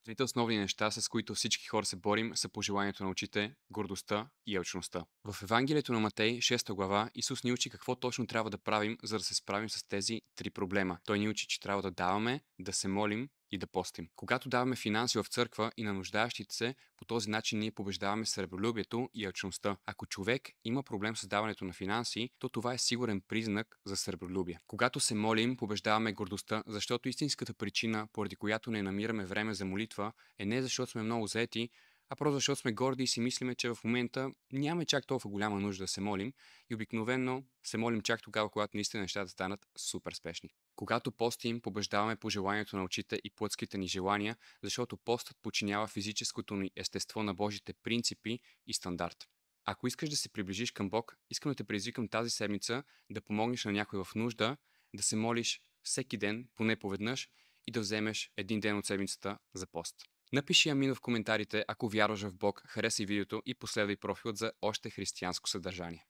Трите основни неща, с които всички хора се борим, са пожеланието на очите, гордостта и алчността. В Евангелието на Матей, 6 глава, Исус ни учи какво точно трябва да правим, за да се справим с тези три проблема. Той ни учи, че трябва да даваме, да се молим и да постим. Когато даваме финанси в църква и на нуждаещите се, по този начин ние побеждаваме сребролюбието и алчността. Ако човек има проблем с даването на финанси, то това е сигурен признак за сребролюбие. Когато се молим, побеждаваме гордостта, защото истинската причина, поради която не намираме време за молитва, е не защото сме много заети, а просто защото сме горди и си мислиме, че в момента нямаме чак толкова голяма нужда да се молим и обикновено се молим чак тогава, когато наистина нещата станат супер спешни. Когато постим, побеждаваме пожеланието на очите и плътските ни желания, защото постът подчинява физическото ни естество на Божите принципи и стандарт. Ако искаш да се приближиш към Бог, искам да те предизвикам тази седмица да помогнеш на някой в нужда, да се молиш всеки ден, поне поведнъж, и да вземеш един ден от седмицата за пост. Напиши Амин в коментарите, ако вярваш в Бог, харесай видеото и последвай профилът за още християнско съдържание.